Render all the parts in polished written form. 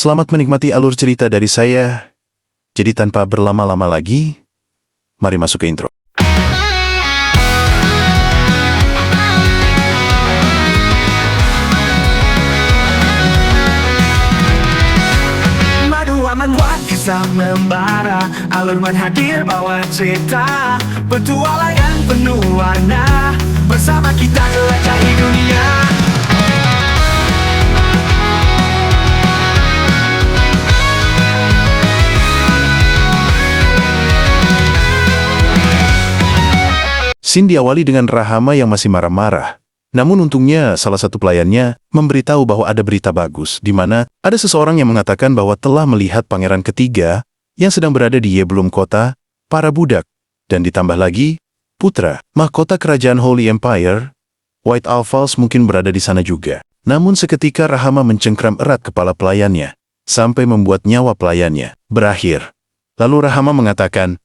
Selamat menikmati alur cerita dari saya. Jadi tanpa berlama-lama lagi, mari masuk ke intro. Madu aman buat kisah membara, alur hadir bawa cerita, petualangan penuh warna, bersama kita jelajahi dunia. Scene diawali dengan Rahama yang masih marah-marah. Namun untungnya salah satu pelayannya memberitahu bahwa ada berita bagus, di mana ada seseorang yang mengatakan bahwa telah melihat pangeran ketiga yang sedang berada di Yeblum kota, para budak, dan ditambah lagi, putra, mahkota kerajaan Holy Empire, White Alphals mungkin berada di sana juga. Namun seketika Rahama mencengkram erat kepala pelayannya, sampai membuat nyawa pelayannya berakhir. Lalu Rahama mengatakan,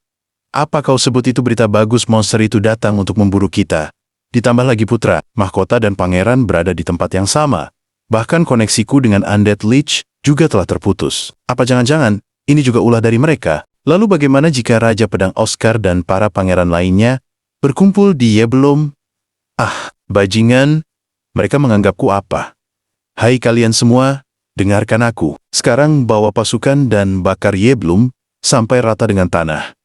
"Apa kau sebut itu berita bagus? Monster itu datang untuk memburu kita. Ditambah lagi putra, mahkota dan pangeran berada di tempat yang sama. Bahkan koneksiku dengan Undead Lich juga telah terputus. Apa jangan-jangan ini juga ulah dari mereka? Lalu bagaimana jika Raja Pedang Oscar dan para pangeran lainnya berkumpul di Yeblum? Ah, bajingan, mereka menganggapku apa? Hai kalian semua, dengarkan aku. Sekarang bawa pasukan dan bakar Yeblum sampai rata dengan tanah."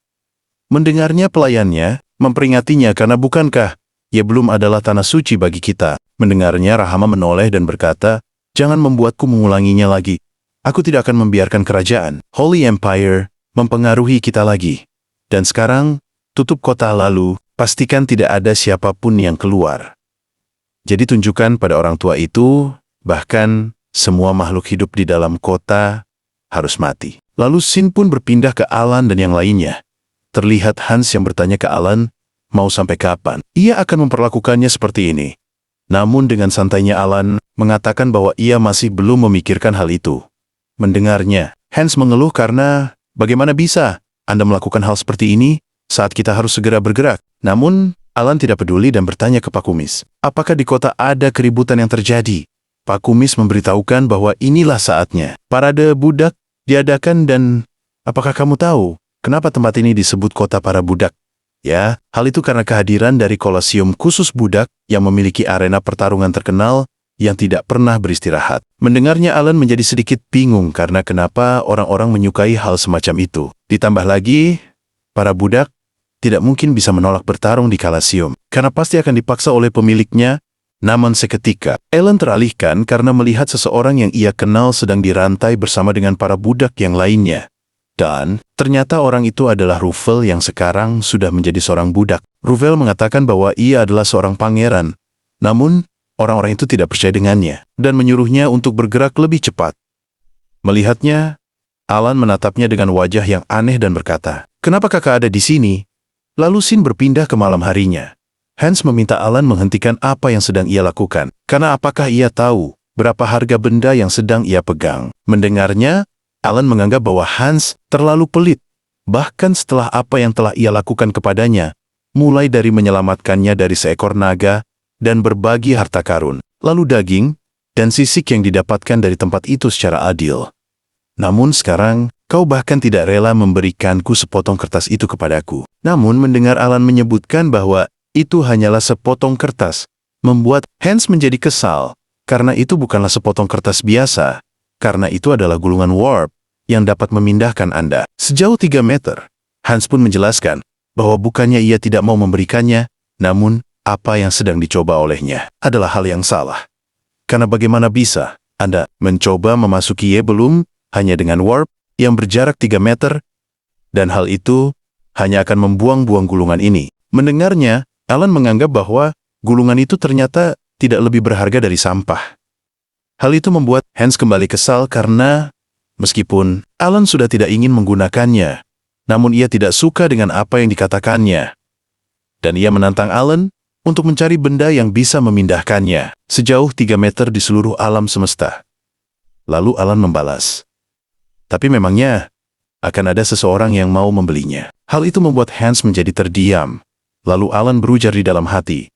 Mendengarnya pelayannya, memperingatinya karena bukankah Yeblum adalah tanah suci bagi kita. Mendengarnya Rahama menoleh dan berkata, "Jangan membuatku mengulanginya lagi. Aku tidak akan membiarkan kerajaan Holy Empire mempengaruhi kita lagi. Dan sekarang, tutup kota lalu, pastikan tidak ada siapapun yang keluar." Jadi tunjukkan pada orang tua itu, bahkan semua makhluk hidup di dalam kota harus mati. Lalu Sin pun berpindah ke Alan dan yang lainnya. Terlihat Hans yang bertanya ke Alan, mau sampai kapan ia akan memperlakukannya seperti ini. Namun dengan santainya Alan mengatakan bahwa ia masih belum memikirkan hal itu. Mendengarnya, Hans mengeluh karena, bagaimana bisa Anda melakukan hal seperti ini saat kita harus segera bergerak? Namun, Alan tidak peduli dan bertanya ke Pak Kumis, apakah di kota ada keributan yang terjadi? Pak Kumis memberitahukan bahwa inilah saatnya. Parade budak diadakan dan, apakah kamu tahu kenapa tempat ini disebut kota para budak? Ya, hal itu karena kehadiran dari kolosium khusus budak yang memiliki arena pertarungan terkenal yang tidak pernah beristirahat. Mendengarnya Alan menjadi sedikit bingung karena kenapa orang-orang menyukai hal semacam itu. Ditambah lagi, para budak tidak mungkin bisa menolak bertarung di kolosium karena pasti akan dipaksa oleh pemiliknya. Namun seketika, Alan teralihkan karena melihat seseorang yang ia kenal sedang dirantai bersama dengan para budak yang lainnya. Dan ternyata orang itu adalah Ruvel yang sekarang sudah menjadi seorang budak. Ruvel mengatakan bahwa ia adalah seorang pangeran. Namun, orang-orang itu tidak percaya dengannya dan menyuruhnya untuk bergerak lebih cepat. Melihatnya, Alan menatapnya dengan wajah yang aneh dan berkata, "Kenapa kakak ada di sini?" Lalu Sin berpindah ke malam harinya. Hans meminta Alan menghentikan apa yang sedang ia lakukan, karena apakah ia tahu berapa harga benda yang sedang ia pegang. Mendengarnya, Alan menganggap bahwa Hans terlalu pelit, bahkan setelah apa yang telah ia lakukan kepadanya, mulai dari menyelamatkannya dari seekor naga dan berbagi harta karun, lalu daging dan sisik yang didapatkan dari tempat itu secara adil. Namun sekarang, kau bahkan tidak rela memberikanku sepotong kertas itu kepadaku. Namun mendengar Alan menyebutkan bahwa itu hanyalah sepotong kertas, membuat Hans menjadi kesal, karena itu bukanlah sepotong kertas biasa. Karena itu adalah gulungan warp yang dapat memindahkan Anda sejauh 3 meter. Hans pun menjelaskan bahwa bukannya ia tidak mau memberikannya, namun apa yang sedang dicoba olehnya adalah hal yang salah. Karena bagaimana bisa Anda mencoba memasuki Yeblum hanya dengan warp yang berjarak 3 meter, dan hal itu hanya akan membuang-buang gulungan ini. Mendengarnya, Alan menganggap bahwa gulungan itu ternyata tidak lebih berharga dari sampah. Hal itu membuat Hans kembali kesal karena meskipun Alan sudah tidak ingin menggunakannya, namun ia tidak suka dengan apa yang dikatakannya. Dan ia menantang Alan untuk mencari benda yang bisa memindahkannya sejauh 3 meter di seluruh alam semesta. Lalu Alan membalas, "Tapi memangnya akan ada seseorang yang mau membelinya?" Hal itu membuat Hans menjadi terdiam. Lalu Alan berujar di dalam hati,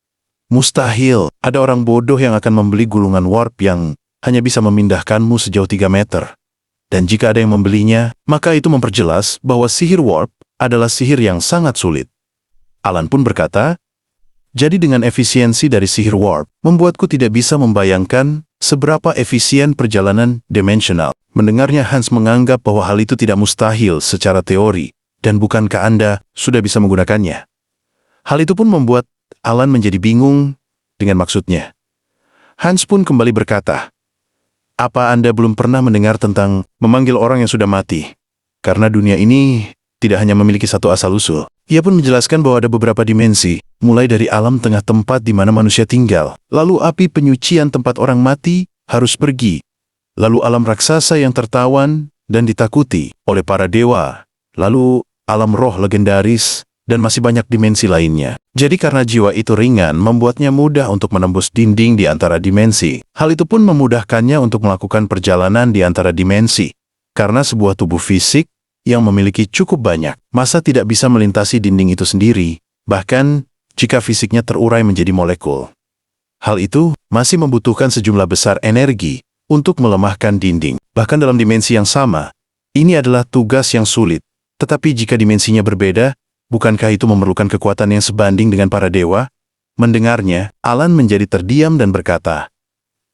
"Mustahil ada orang bodoh yang akan membeli gulungan warp yang hanya bisa memindahkanmu sejauh 3 meter. Dan jika ada yang membelinya, maka itu memperjelas bahwa sihir warp adalah sihir yang sangat sulit. Alan pun berkata, jadi dengan efisiensi dari sihir warp, membuatku tidak bisa membayangkan seberapa efisien perjalanan dimensional. Mendengarnya, Hans menganggap bahwa hal itu tidak mustahil secara teori, dan bukankah Anda sudah bisa menggunakannya? Hal itu pun membuat Alan menjadi bingung dengan maksudnya. Hans pun kembali berkata, apa Anda belum pernah mendengar tentang memanggil orang yang sudah mati? Karena dunia ini tidak hanya memiliki satu asal-usul. Ia pun menjelaskan bahwa ada beberapa dimensi, mulai dari alam tengah tempat di mana manusia tinggal, lalu api penyucian tempat orang mati harus pergi, lalu alam raksasa yang tertawan dan ditakuti oleh para dewa, lalu alam roh legendaris, dan masih banyak dimensi lainnya. Jadi karena jiwa itu ringan, membuatnya mudah untuk menembus dinding di antara dimensi. Hal itu pun memudahkannya untuk melakukan perjalanan di antara dimensi. Karena sebuah tubuh fisik yang memiliki cukup banyak, masa tidak bisa melintasi dinding itu sendiri, bahkan jika fisiknya terurai menjadi molekul. Hal itu masih membutuhkan sejumlah besar energi untuk melemahkan dinding. Bahkan dalam dimensi yang sama, ini adalah tugas yang sulit. Tetapi jika dimensinya berbeda, bukankah itu memerlukan kekuatan yang sebanding dengan para dewa? Mendengarnya, Alan menjadi terdiam dan berkata,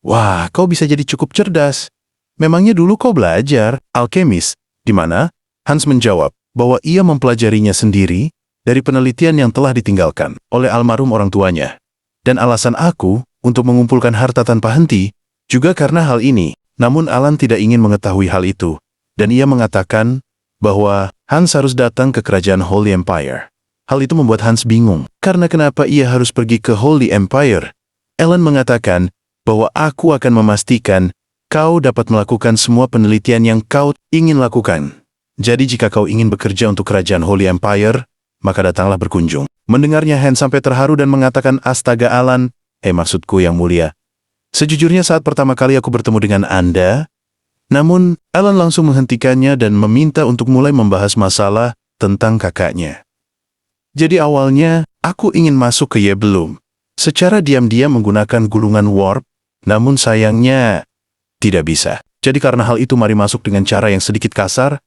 wah, kau bisa jadi cukup cerdas. Memangnya dulu kau belajar alkemis, di mana? Hans menjawab bahwa ia mempelajarinya sendiri dari penelitian yang telah ditinggalkan oleh almarhum orang tuanya. Dan alasan aku untuk mengumpulkan harta tanpa henti juga karena hal ini. Namun Alan tidak ingin mengetahui hal itu, dan ia mengatakan bahwa Hans harus datang ke kerajaan Holy Empire. Hal itu membuat Hans bingung, karena kenapa ia harus pergi ke Holy Empire? Alan mengatakan bahwa aku akan memastikan kau dapat melakukan semua penelitian yang kau ingin lakukan. Jadi jika kau ingin bekerja untuk kerajaan Holy Empire, maka datanglah berkunjung. Mendengarnya, Hans sampai terharu dan mengatakan, astaga Alan, maksudku yang mulia. Sejujurnya saat pertama kali aku bertemu dengan Anda, namun Alan langsung menghentikannya dan meminta untuk mulai membahas masalah tentang kakaknya. Jadi awalnya, aku ingin masuk ke Yebelum, secara diam-diam menggunakan gulungan warp, namun sayangnya tidak bisa. Jadi karena hal itu mari masuk dengan cara yang sedikit kasar,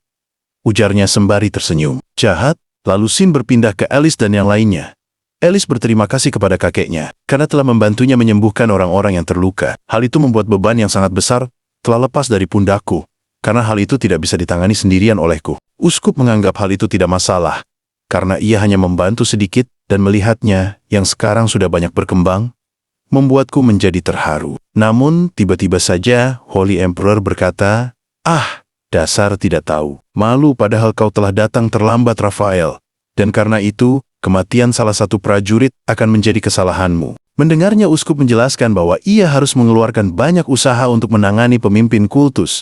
ujarnya sembari tersenyum. Jahat, lalu Sin berpindah ke Alice dan yang lainnya. Alice berterima kasih kepada kakeknya, karena telah membantunya menyembuhkan orang-orang yang terluka. Hal itu membuat beban yang sangat besar telah lepas dari pundakku, karena hal itu tidak bisa ditangani sendirian olehku. Uskup menganggap hal itu tidak masalah, karena ia hanya membantu sedikit dan melihatnya yang sekarang sudah banyak berkembang, membuatku menjadi terharu. Namun, tiba-tiba saja Holy Emperor berkata, dasar tidak tahu. Malu padahal kau telah datang terlambat, Raphael. Dan karena itu, kematian salah satu prajurit akan menjadi kesalahanmu. Mendengarnya, uskup menjelaskan bahwa ia harus mengeluarkan banyak usaha untuk menangani pemimpin kultus.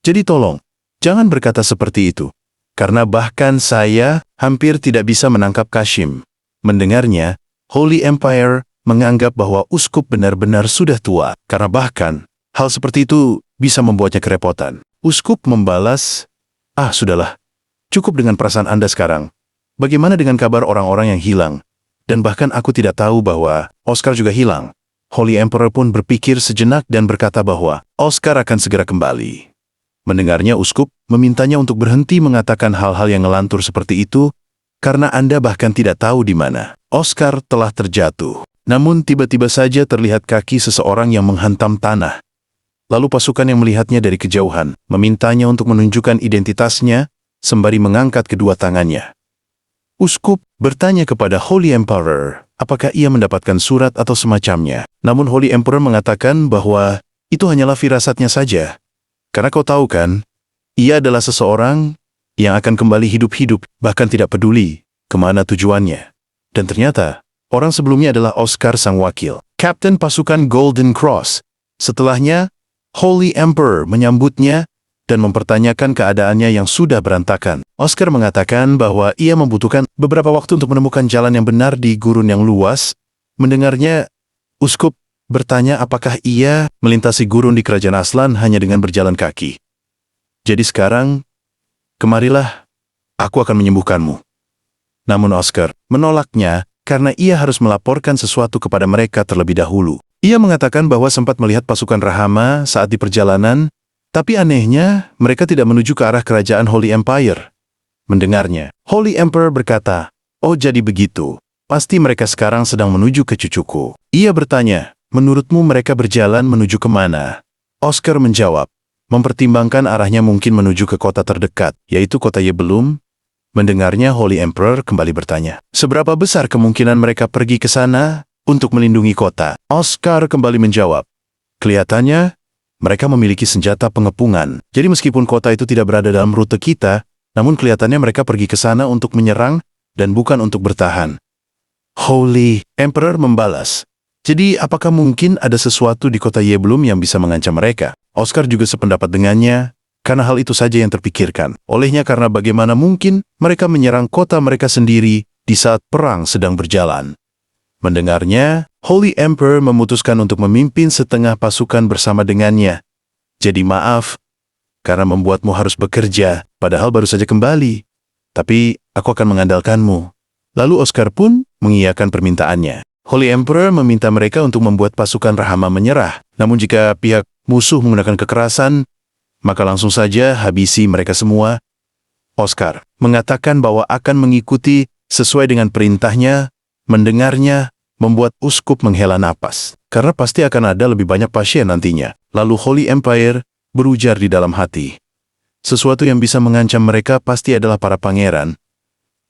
Jadi tolong, jangan berkata seperti itu. Karena bahkan saya hampir tidak bisa menangkap Kashim. Mendengarnya, Holy Empire menganggap bahwa uskup benar-benar sudah tua. Karena bahkan, hal seperti itu bisa membuatnya kerepotan. Uskup membalas, sudahlah, cukup dengan perasaan Anda sekarang. Bagaimana dengan kabar orang-orang yang hilang? Dan bahkan aku tidak tahu bahwa Oscar juga hilang. Holy Emperor pun berpikir sejenak dan berkata bahwa Oscar akan segera kembali. Mendengarnya, uskup memintanya untuk berhenti mengatakan hal-hal yang ngelantur seperti itu, karena Anda bahkan tidak tahu di mana Oscar telah terjatuh. Namun tiba-tiba saja terlihat kaki seseorang yang menghantam tanah. Lalu pasukan yang melihatnya dari kejauhan memintanya untuk menunjukkan identitasnya sembari mengangkat kedua tangannya. Uskup bertanya kepada Holy Emperor apakah ia mendapatkan surat atau semacamnya. Namun Holy Emperor mengatakan bahwa itu hanyalah firasatnya saja. Karena kau tahu kan, ia adalah seseorang yang akan kembali hidup-hidup, bahkan tidak peduli kemana tujuannya. Dan ternyata, orang sebelumnya adalah Oscar sang wakil, Kapten pasukan Golden Cross. Setelahnya, Holy Emperor menyambutnya dan mempertanyakan keadaannya yang sudah berantakan. Oscar mengatakan bahwa ia membutuhkan beberapa waktu untuk menemukan jalan yang benar di gurun yang luas. Mendengarnya, uskup bertanya apakah ia melintasi gurun di kerajaan Aslan hanya dengan berjalan kaki. Jadi sekarang, kemarilah, aku akan menyembuhkanmu. Namun Oscar menolaknya karena ia harus melaporkan sesuatu kepada mereka terlebih dahulu. Ia mengatakan bahwa sempat melihat pasukan Rahama saat di perjalanan, Tapi anehnya, mereka tidak menuju ke arah kerajaan Holy Empire. Mendengarnya, Holy Emperor berkata, "Oh jadi begitu. Pasti mereka sekarang sedang menuju ke cucuku." Ia bertanya, "Menurutmu mereka berjalan menuju kemana?" Oscar menjawab, "Mempertimbangkan arahnya mungkin menuju ke kota terdekat, yaitu kota Yebelum." Mendengarnya, Holy Emperor kembali bertanya, "Seberapa besar kemungkinan mereka pergi ke sana untuk melindungi kota?" Oscar kembali menjawab, "Kelihatannya mereka memiliki senjata pengepungan. Jadi meskipun kota itu tidak berada dalam rute kita, namun kelihatannya mereka pergi ke sana untuk menyerang dan bukan untuk bertahan." Holy Emperor membalas, "Jadi apakah mungkin ada sesuatu di kota Yebelum yang bisa mengancam mereka?" Oscar juga sependapat dengannya, karena hal itu saja yang terpikirkan. Olehnya karena bagaimana mungkin mereka menyerang kota mereka sendiri di saat perang sedang berjalan. Mendengarnya, Holy Emperor memutuskan untuk memimpin setengah pasukan bersama dengannya. "Jadi maaf, karena membuatmu harus bekerja, padahal baru saja kembali. Tapi aku akan mengandalkanmu." Lalu Oscar pun mengiyakan permintaannya. Holy Emperor meminta mereka untuk membuat pasukan Rahama menyerah. Namun jika pihak musuh menggunakan kekerasan, maka langsung saja habisi mereka semua. Oscar mengatakan bahwa akan mengikuti sesuai dengan perintahnya. Mendengarnya, membuat uskup menghela napas, karena pasti akan ada lebih banyak pasien nantinya. Lalu Holy Empire berujar di dalam hati, sesuatu yang bisa mengancam mereka pasti adalah para pangeran.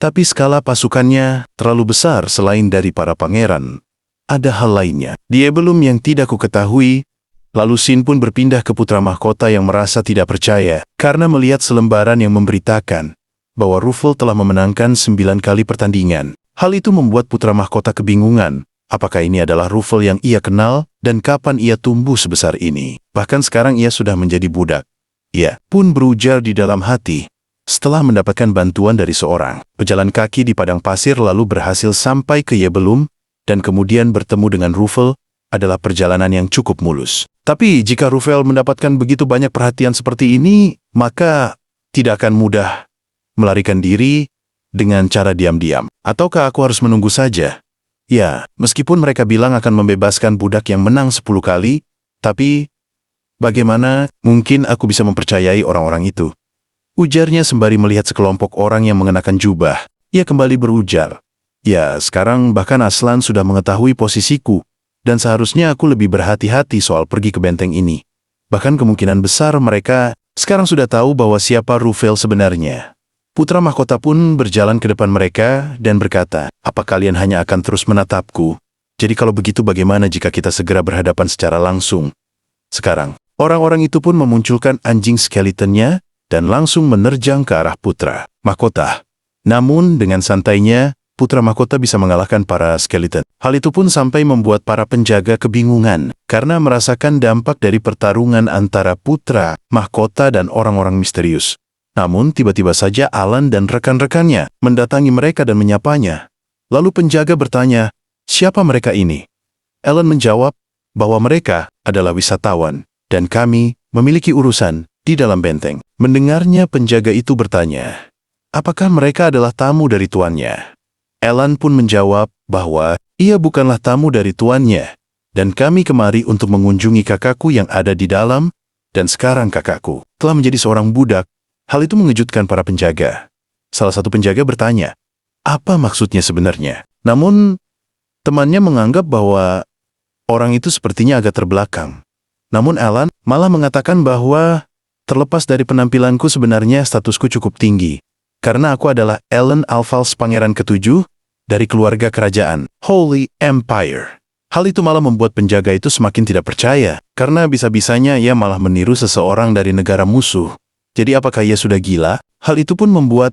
Tapi skala pasukannya terlalu besar selain dari para pangeran. Ada hal lainnya. Dia belum yang tidak ku ketahui. Lalu Sin pun berpindah ke putra mahkota yang merasa tidak percaya karena melihat selembaran yang memberitakan bahwa Ruffle telah memenangkan 9 kali pertandingan. Hal itu membuat putra mahkota kebingungan. Apakah ini adalah Ruffle yang ia kenal dan kapan ia tumbuh sebesar ini? Bahkan sekarang ia sudah menjadi budak. Ia pun berujar di dalam hati. Setelah mendapatkan bantuan dari seorang pejalan kaki di padang pasir lalu berhasil sampai ke Yebelum dan kemudian bertemu dengan Ruffle adalah perjalanan yang cukup mulus. Tapi jika Ruffle mendapatkan begitu banyak perhatian seperti ini, maka tidak akan mudah melarikan diri dengan cara diam-diam. Ataukah aku harus menunggu saja? Ya, meskipun mereka bilang akan membebaskan budak yang menang 10 kali, tapi bagaimana mungkin aku bisa mempercayai orang-orang itu? Ujarnya sembari melihat sekelompok orang yang mengenakan jubah. Ia kembali berujar, "Ya, sekarang bahkan Aslan sudah mengetahui posisiku, dan seharusnya aku lebih berhati-hati soal pergi ke benteng ini. Bahkan kemungkinan besar mereka sekarang sudah tahu bahwa siapa Ruffle sebenarnya." Putra mahkota pun berjalan ke depan mereka dan berkata, "Apa kalian hanya akan terus menatapku? Jadi kalau begitu bagaimana jika kita segera berhadapan secara langsung?" Sekarang, orang-orang itu pun memunculkan anjing skeletonnya dan langsung menerjang ke arah putra mahkota. Namun dengan santainya, putra mahkota bisa mengalahkan para skeleton. Hal itu pun sampai membuat para penjaga kebingungan karena merasakan dampak dari pertarungan antara putra mahkota dan orang-orang misterius. Namun tiba-tiba saja Alan dan rekan-rekannya mendatangi mereka dan menyapanya. Lalu penjaga bertanya, "Siapa mereka ini?" Alan menjawab bahwa mereka adalah wisatawan dan kami memiliki urusan di dalam benteng. Mendengarnya penjaga itu bertanya, "Apakah mereka adalah tamu dari tuannya?" Alan pun menjawab bahwa ia bukanlah tamu dari tuannya, dan kami kemari untuk mengunjungi kakakku yang ada di dalam, dan sekarang kakakku telah menjadi seorang budak. Hal itu mengejutkan para penjaga. Salah satu penjaga bertanya, "Apa maksudnya sebenarnya?" Namun, temannya menganggap bahwa orang itu sepertinya agak terbelakang. Namun Alan malah mengatakan bahwa terlepas dari penampilanku sebenarnya statusku cukup tinggi. Karena aku adalah Alan Alphals Pangeran ke-7 dari keluarga kerajaan Holy Empire. Hal itu malah membuat penjaga itu semakin tidak percaya, karena bisa-bisanya ia malah meniru seseorang dari negara musuh. Jadi apakah ia sudah gila? Hal itu pun membuat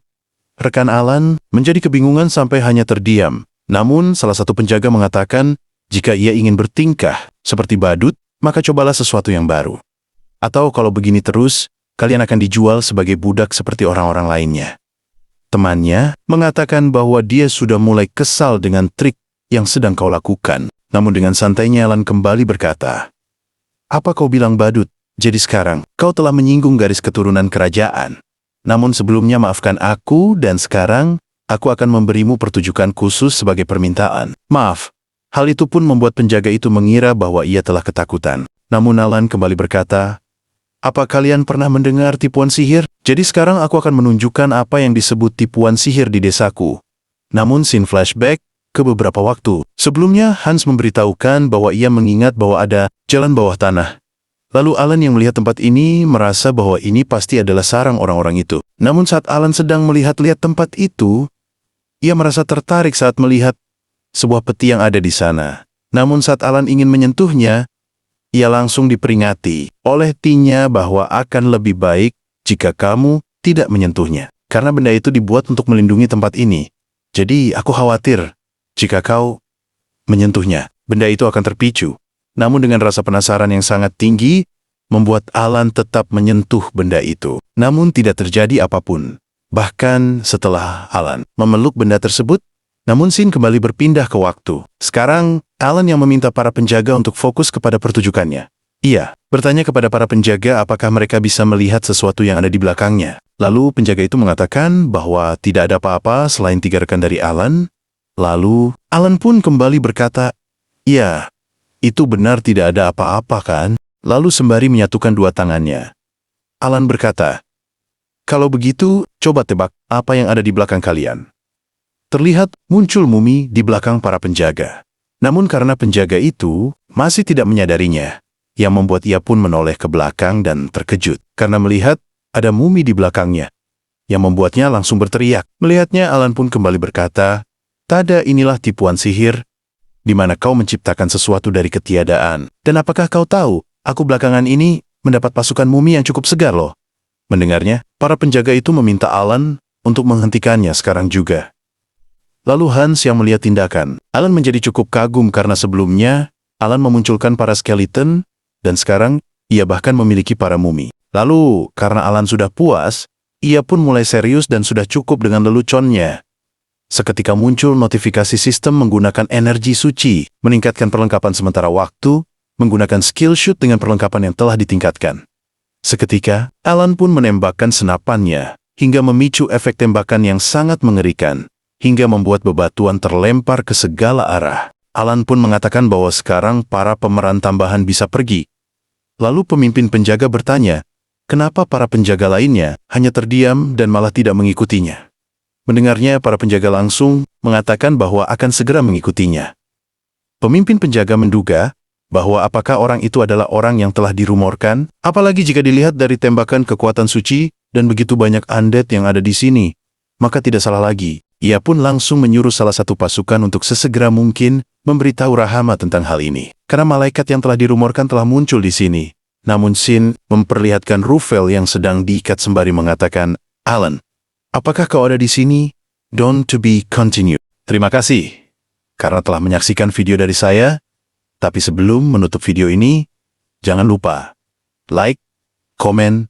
rekan Alan menjadi kebingungan sampai hanya terdiam. Namun salah satu penjaga mengatakan, jika ia ingin bertingkah seperti badut, maka cobalah sesuatu yang baru. Atau kalau begini terus, kalian akan dijual sebagai budak seperti orang-orang lainnya. Temannya mengatakan bahwa dia sudah mulai kesal dengan trik yang sedang kau lakukan. Namun dengan santainya Alan kembali berkata, "Apa kau bilang badut? Jadi sekarang kau telah menyinggung garis keturunan kerajaan. Namun sebelumnya maafkan aku dan sekarang aku akan memberimu pertunjukan khusus sebagai permintaan." Maaf. Hal itu pun membuat penjaga itu mengira bahwa ia telah ketakutan. Namun Alan kembali berkata, Apa kalian pernah mendengar tipuan sihir? Jadi sekarang aku akan menunjukkan apa yang disebut tipuan sihir di desaku. Namun scene flashback ke beberapa waktu. Sebelumnya, Hans memberitahukan bahwa ia mengingat bahwa ada jalan bawah tanah. Lalu Alan yang melihat tempat ini merasa bahwa ini pasti adalah sarang orang-orang itu. Namun saat Alan sedang melihat-lihat tempat itu, ia merasa tertarik saat melihat sebuah peti yang ada di sana. Namun saat Alan ingin menyentuhnya, ia langsung diperingati oleh Tinya bahwa akan lebih baik jika kamu tidak menyentuhnya. Karena benda itu dibuat untuk melindungi tempat ini. Jadi aku khawatir jika kau menyentuhnya, benda itu akan terpicu. Namun dengan rasa penasaran yang sangat tinggi, membuat Alan tetap menyentuh benda itu. Namun tidak terjadi apapun. Bahkan setelah Alan memeluk benda tersebut, namun scene kembali berpindah ke waktu. Sekarang, Alan yang meminta para penjaga untuk fokus kepada pertunjukannya. Ia bertanya kepada para penjaga apakah mereka bisa melihat sesuatu yang ada di belakangnya. Lalu penjaga itu mengatakan bahwa tidak ada apa-apa selain 3 rekan dari Alan. Lalu, Alan pun kembali berkata, "Ya, itu benar tidak ada apa-apa kan?" Lalu sembari menyatukan 2 tangannya. Alan berkata, "Kalau begitu, coba tebak apa yang ada di belakang kalian." Terlihat muncul mumi di belakang para penjaga. Namun karena penjaga itu masih tidak menyadarinya, yang membuat ia pun menoleh ke belakang dan terkejut karena melihat ada mumi di belakangnya, yang membuatnya langsung berteriak. Melihatnya, Alan pun kembali berkata, "Tada, inilah tipuan sihir, di mana kau menciptakan sesuatu dari ketiadaan. Dan apakah kau tahu, aku belakangan ini mendapat pasukan mumi yang cukup segar loh." Mendengarnya, para penjaga itu meminta Alan untuk menghentikannya sekarang juga. Lalu Hans yang melihat tindakan. Alan menjadi cukup kagum karena sebelumnya, Alan memunculkan para skeleton, dan sekarang ia bahkan memiliki para mumi. Lalu, karena Alan sudah puas, ia pun mulai serius dan sudah cukup dengan leluconnya. Seketika muncul notifikasi sistem menggunakan energi suci, meningkatkan perlengkapan sementara waktu, menggunakan skill shoot dengan perlengkapan yang telah ditingkatkan. Seketika, Alan pun menembakkan senapannya, hingga memicu efek tembakan yang sangat mengerikan, hingga membuat bebatuan terlempar ke segala arah. Alan pun mengatakan bahwa sekarang para pemeran tambahan bisa pergi. Lalu pemimpin penjaga bertanya, kenapa para penjaga lainnya hanya terdiam dan malah tidak mengikutinya? Mendengarnya, para penjaga langsung mengatakan bahwa akan segera mengikutinya. Pemimpin penjaga menduga bahwa apakah orang itu adalah orang yang telah dirumorkan, apalagi jika dilihat dari tembakan kekuatan suci dan begitu banyak undead yang ada di sini, maka tidak salah lagi. Ia pun langsung menyuruh salah satu pasukan untuk sesegera mungkin memberitahu Rahama tentang hal ini. Karena malaikat yang telah dirumorkan telah muncul di sini. Namun Sin memperlihatkan Rufel yang sedang diikat sembari mengatakan, "Alan, apakah kau ada di sini? Don't to be continued." Terima kasih karena telah menyaksikan video dari saya. Tapi sebelum menutup video ini, jangan lupa like, comment,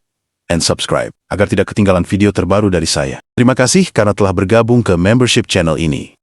and subscribe agar tidak ketinggalan video terbaru dari saya. Terima kasih karena telah bergabung ke membership channel ini.